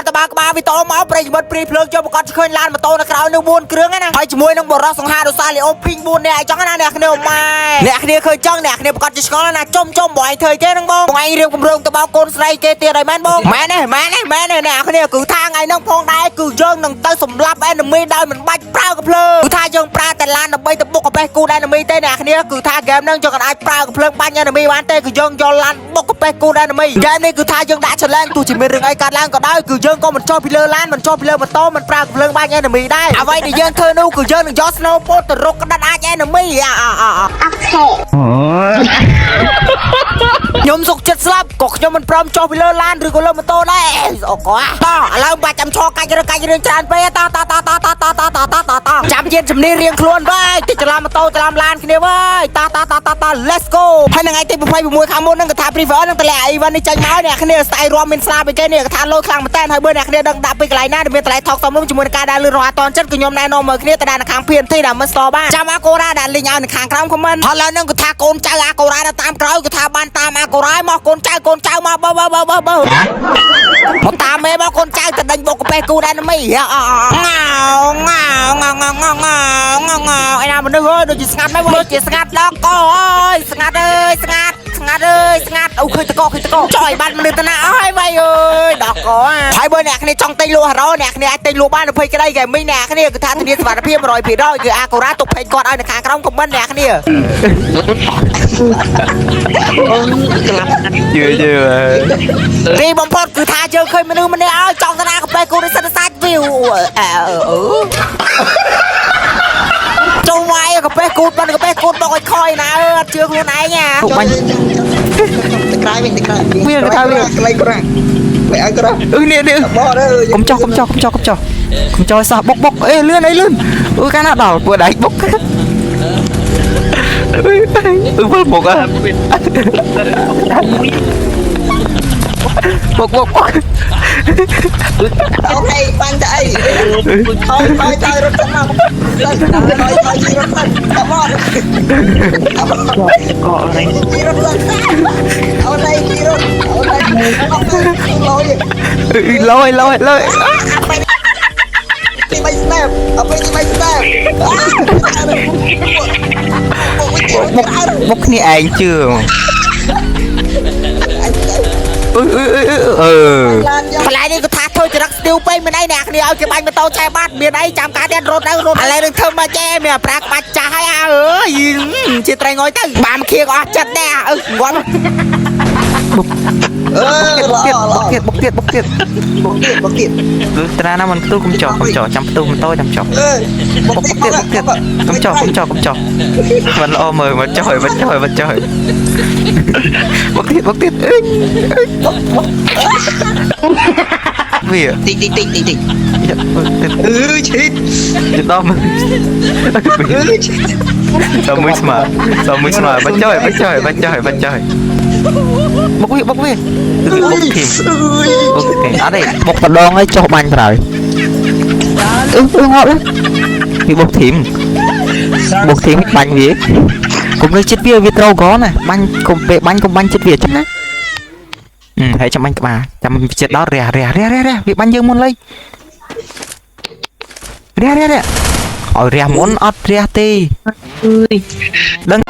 តបាក្បាលវីតូមកប្រិយមិត្តព្រីភ្លើងចូលប្រកាសឃើញឡានម៉ូតូនៅក្រៅនៅ4គ្រឿងណាហើយជាមួយនឹងបរោះសង្ហារសាលីអូភីង4នាក់អញ្ចឹងណាអ្នកគ្នាម៉ែអ្នកគ្នាឃើញចឹងអ្នកគ្នាប្រកាសជាឆ្ងល់ណាចំបងឯងធ្វើគេហ្នឹងបងឯងរៀបគម្រោងទៅបោកកូនស្រីគេទៀតហើយមែនបងមែនទេអ្នកគ្នាគឺថាថ្ងៃហ្នឹងផងដែរគឺយើងនឹងទៅសម្លាប់អេនីមីដោយមិនបាច់ប្រើកំភ្លើងគឺថាយើងប្រើតែឡានដើម្បីទៅបុកកាបេះគូអេនីមីទេអ្នកគ្នាគឺថាហ្គេមហ្នឹងយើងអាចប្រើកំភ្លើងបាញ់អេនីមីបានទេគឺយើងយកឡានបុកកាបេះគូអេនីមីហ្គេមនេះគឺថាយើងដាក់ challenge ទោះជាមានរឿងអីកើតឡើងក៏ដោយគឺយើងក៏មិនចុះពីលើឡានមិនចុះពីលើម៉ូតូមិនប្រើកំភ្លើងបាញ់អេនីមីដែរអ្វីដែលយើងធ្វើនោះគឺយើងនឹងយក snowboard ទៅរកក្តាត់អាចអេនីមីខ្ញុំសុកចិត្តស្លាប់ក៏ខ្ញុំមិនព្រមចុះពីលើឡានឬក៏លើម៉ូតូដែរអូកោតឥឡូវបាច់ចាំឈរកាច់រឿងច្រើនពេកតចាំជាជំនាញរៀងខ្លួនវិញតិចច្រឡំម៉ូតូច្រឡំឡានគ្នាវិញត let's go ហើយថ្ងៃទី26ខាងមុននឹងកថា preview នឹងតម្លាក់អីវ៉ាន់នេះចាញ់មកអ្នកគ្នាស្អីរួមមានស្លាប់ឯគេនេះកថាលោខ្លាំងមែនតើហើយបើអ្នកគ្នាដឹងដាក់ពីកន្លែងណាដែលមានតម្លៃថោកសមរម្យជាមួយនឹងការដើរលឿនរហ័សតន់ចិត្តគឺខ្ញុំណែនាំមើលគ្នាទៅដល់នៅខាងភៀនទីដែលមិនស្ទបានចាំអាកូរ៉ាដែលលេងឲ្យនៅខាងក្រោម comment ហើយឡើយនឹងគឺថាកូនចៅអាកូរ៉ានៅតាមក្រោយគឺថាបានតាមអាកូរ៉ាមកកូនចៅមកបើតាមមេមកកូនចៅទៅដេញបុកកាបេះគូដែរមីឯណាមនុស្សអើយដូចជាស្ងាត់ហើយដូចជាស្ងាត់ដល់កអើយស្ងាត់អើយស្ងាត់អូឃើញតកចុយបាត់មនុស្សទៅណាអើយវ៉ៃអើយដល់កហើយបើអ្នកគ្នាចង់ទិញលក់ហេរ៉ូអ្នកគ្នាអាចទិញលក់បាន20ក្តីហ្គេមីងអ្នកគ្នាគឺថាធានាសុវត្ថិភាព 100%គឺអាកូរ៉ាទុកពេកគាត់ឲ្យនៅខាងក្រោម comment អ្នកគ្នារីបំផុតគឺថាយើងឃើញមនុស្សម្នាក់ឲ្យចង់ទៅណាកាបេះគូនេះសិនសាច់វីវចូលវាយកាបេះគូតបាត់កាបេះគូតមកឲ្យខយណាអត់ជឿខ្លួនឯងណាបាញ់ក្រោយវិញវាទៅថាវាក្លែងក្រៅវាឲ្យក្រៅនេះកុំចោះសោះបុកអេលឿនអូកាលណាដល់ពួកដៃបុកវល់បុកបុកអូខេបាញ់ទៅអីហើយទៅរត់ទៅមកឡើងទៅរត់ទៅមកក៏អីរត់ឡើងអូនឯងរត់លយទីមិនស្នាប់អត់ទីមិនស្នាប់បុកគ្នាឯងជឿបន្លែនេះគឺថាធ្វើចរិតស្ទីវពេកមិនអីអ្នកគ្នាឲ្យគេបាញ់ម៉ូតូចែបាត់មានអីចាំការទៀតរត់ឥឡូវនឹងធ្វើមកចេមានប្រាក់បាច់ចាស់ហើយអើយជាត្រែងងុយទៅបានខៀកអស់ចិត្តដែរងាត់បុកទៀតគឺត្រាណាមិនផ្ទុះកុំចោចាំផ្ទុះម៉ូតូចាំចោបុកទៀតកុំចោមិនល្អមើលមកចោបុកទៀតវាតិចឈីតដល់មើលដល់មួយស្មាបាច់ចោបុកវាបុកធីមអត់ទេបុកម្ដងឲ្យចុះបាញ់ប្រើងាប់វាបុកធីមបាញ់វាកុំលើចិត្តវាត្រូវកណាបាញ់កុំពេកបាញ់កុំបាញ់ចិត្តវាចឹងណាហើយចាំបាញ់ក្បាលចាំចិត្តដល់រះវាបាញ់យើងមុនលេងរះឲ្យរះមុនអត់រះទេដឹង